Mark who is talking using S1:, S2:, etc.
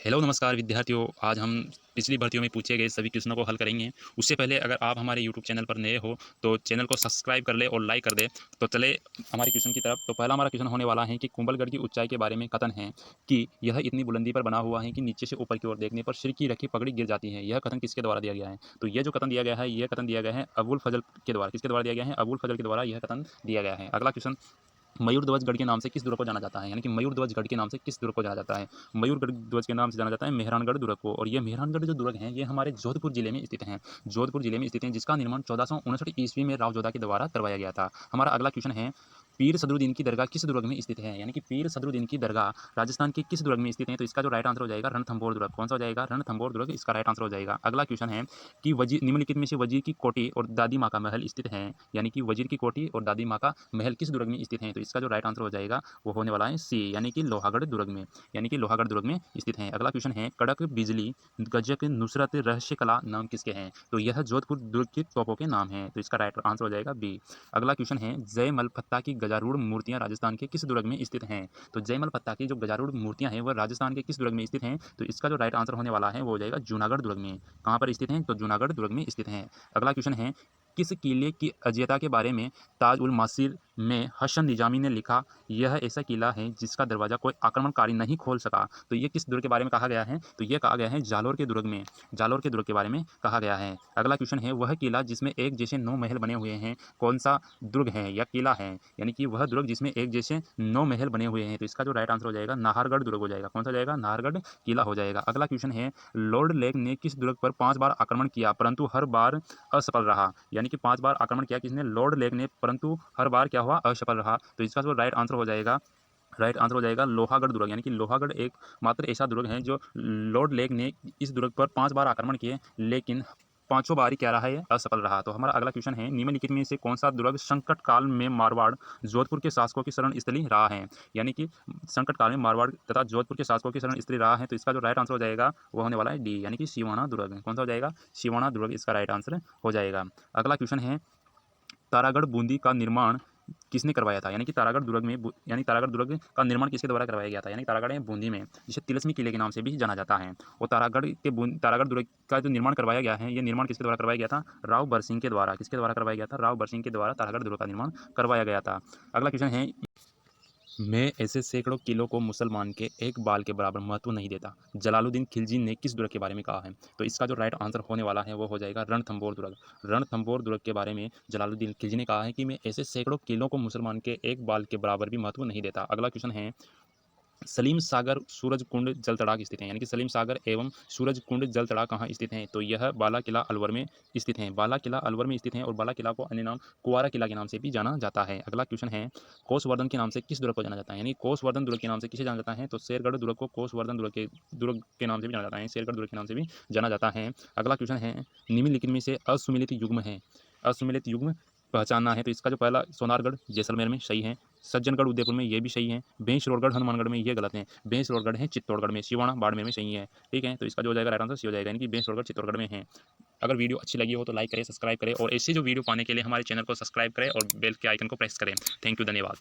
S1: Hello नमस्कार विद्यार्थियों। आज हम पिछली भर्तियों में पूछे गए सभी क्वेश्चनों को हल करेंगे। उससे पहले अगर आप हमारे यूट्यूब चैनल पर नए हो तो चैनल को सब्सक्राइब कर ले और लाइक कर दे। तो चले हमारे क्वेश्चन की तरफ। तो पहला हमारा क्वेश्चन होने वाला है कि कुंभलगढ़ की ऊंचाई के बारे में कथन है कि यह इतनी बुलंदी पर बना हुआ है कि नीचे से ऊपर की ओर देखने पर सिर की रखी पगड़ी गिर जाती है। यह कथन किसके द्वारा दिया गया है? तो यह जो कथन दिया गया है, यह कथन दिया गया है अबुल फजल के द्वारा। किसके द्वारा दिया गया है? अबुल फजल के द्वारा यह कथन दिया गया है। अगला क्वेश्चन, मयूर ध्वज गढ़ के नाम से किस दुर्ग को जाना जाता है? यानी कि मयूर ध्वज गढ़ के नाम से किस दुर्ग को जाना जाता है? मयूर ध्वज के नाम से जाना जाता है मेहरानगढ़ दुर्ग को। और ये मेहरानगढ़ जो दुर्ग है ये हमारे जोधपुर जिले में स्थित है। जोधपुर जिले में स्थित है, जिसका निर्माण 1459 ईस्वी में राव जोधा के द्वारा करवाया गया था। हमारा अगला क्वेश्चन है, पीर सदरुद्दीन की दरगाह किस दुर्ग में स्थित है? यानी कि पीर सदरुद्दीन की दरगाह राजस्थान के किस दुर्ग में स्थित है? तो इसका जो राइट आंसर हो जाएगा रणथंभौर दुर्ग। कौन सा हो जाएगा? रणथंभौर दुर्ग इसका राइट आंसर हो जाएगा। अगला क्वेश्चन है कि वजीर निम्नलिखित में से वजीर की कोठी और दादी माँ का महल स्थित है। यानी कि वजीर की कोठी और दादी माँ का महल किस दुर्ग में स्थित है? तो इसका जो राइट आंसर हो जाएगा वो होने वाला है सी, यानी कि लोहागढ़ दुर्ग में। यानी कि लोहागढ़ दुर्ग में स्थित है। अगला क्वेश्चन है, कड़क, बिजली, गजक, नुसरत, रहस्य कला नाम किसके हैं? तो यह जोधपुर दुर्ग के तोपों के नाम हैं। तो इसका राइट आंसर हो जाएगा बी। अगला क्वेश्चन है, जय मलपत्ता की गजारूढ़ मूर्तियां राजस्थान के किस दुर्ग में स्थित हैं? तो जय मलपत्ता की जो गजारूढ़ मूर्तियां हैं वह राजस्थान के किस दुर्ग में स्थित हैं? तो इसका जो राइट आंसर होने वाला है वो हो जाएगा जूनागढ़ दुर्ग में। कहाँ पर स्थित हैं? तो जूनागढ़ दुर्ग में स्थित हैं। अगला क्वेश्चन है, किस किले की अजेयता के बारे में ताज उल मासिर में हसन निजामी ने लिखा, यह ऐसा किला है जिसका दरवाजा कोई आक्रमणकारी नहीं खोल सका? तो ये किस दुर्ग के बारे में कहा गया है? तो ये कहा गया है जालोर के दुर्ग में। जालोर के दुर्ग के बारे में कहा गया है। अगला क्वेश्चन है, वह किला जिसमें एक जैसे 9 महल बने हुए हैं कौन सा दुर्ग है या किला है? यानी कि वह दुर्ग जिसमें एक जैसे 9 महल बने हुए हैं। तो इसका जो राइट आंसर हो जाएगा नाहरगढ़ दुर्ग हो जाएगा। कौन सा हो जाएगा? नाहरगढ़ किला हो जाएगा। अगला क्वेश्चन है, लॉर्ड लेक ने किस दुर्ग पर 5 बार आक्रमण किया परंतु हर बार असफल रहा? यानी कि 5 बार आक्रमण किया किसने? लॉर्ड लेक ने, परंतु हर बार क्या हुआ? असफल रहा। तो इसका जो राइट आंसर हो जाएगा लोहागढ़ दुर्ग। यानी कि लोहागढ़ एक मात्र ऐसा दुर्ग है जो लॉर्ड लेक ने इस दुर्ग पर 5 बार आक्रमण किए लेकिन पांचों बार ही क्या रहा है? असफल रहा। तो हमारा अगला क्वेश्चन है, निम्नलिखित में से कौन सा दुर्ग संकट काल में मारवाड़ जोधपुर के शासकों की शरण स्थली रहा है? यानी कि संकट काल में मारवाड़ तथा जोधपुर के शासकों की शरण स्थली रहा है। तो इसका जो राइट आंसर हो जाएगा वो होने वाला है डी, यानी कि सिवाना दुर्ग। कौन सा हो जाएगा? सिवाना दुर्ग इसका राइट आंसर हो जाएगा। अगला क्वेश्चन है, तारागढ़ बूंदी का निर्माण किसने करवाया था? यानी कि तारागढ़ दुर्ग में यानी तारागढ़ दुर्ग का निर्माण किसके द्वारा करवाया गया था? यानी तारागढ़ में बूंदी में, जिसे तिलस्मी किले के नाम से भी जाना जाता है। और तारागढ़ दुर्ग का जो निर्माण करवाया गया है, ये निर्माण किसके द्वारा करवाया गया था? राव बरसिंह के द्वारा। किसके द्वारा करवाया गया था? राव बरसिंह के द्वारा तारागढ़ दुर्ग का निर्माण करवाया गया था। अगला क्वेश्चन है, मैं ऐसे सैकड़ों किलों को मुसलमान के एक बाल के बराबर महत्व नहीं देता, जलालुद्दीन खिलजी ने किस दुर्ग के बारे में कहा है? तो इसका जो राइट आंसर होने वाला है वो हो जाएगा रणथंभौर दुर्ग। रणथंभौर दुर्ग के बारे में जलालुद्दीन खिलजी ने कहा है कि मैं ऐसे सैकड़ों किलों को मुसलमान के एक बाल के बराबर भी महत्व नहीं देता। अगला क्वेश्चन है, सलीम सागर सूरज कुंड जल तड़ाक स्थित है। यानी कि सलीम सागर एवं सूरज कुंड जल तड़ाक कहाँ स्थित हैं? तो यह बाला किला अलवर में स्थित है। बाला किला अलवर में स्थित है और बाला किला को अन्य नाम कुआरा किला के नाम से भी जाना जाता है। अगला क्वेश्चन है, कोसवर्धन के नाम से किस दुर्ग को जाना जाता है? यानी कोसवर्धन दुर्ग के नाम से किसे जाना जाता है? तो शेरगढ़ दुर्ग को कोसवर्धन दुर्ग के नाम से भी जाना जाता है, शेरगढ़ दुर्ग के नाम से भी जाना जाता है। अगला क्वेश्चन है, निम्नलिखित में से असुमिलित युग्म है, असुमिलित युग्म पहचानना है। तो इसका जो पहला, सोनारगढ़ जैसलमेर में सही है, सज्जनगढ़ उदयपुर में ये भी सही है, बेंसरोड़गढ़ हनुमानगढ़ में ये गलत है, बेंसरोड़गढ़ है चित्तौड़गढ़ में, सिवाना बाड़मेर में सही है। ठीक है, तो इसका जो हो जाएगा राइट आंसर सी हो जाएगा, यानी कि बेंसरोड़गढ़ चित्तौड़गढ़ में है। अगर वीडियो अच्छी लगी हो तो लाइक करें, सब्सक्राइब करें और ऐसे जो वीडियो पाने के लिए हमारे चैनल को सब्सक्राइब करें और बेल के आइकन को प्रेस करें। थैंक यू, धन्यवाद।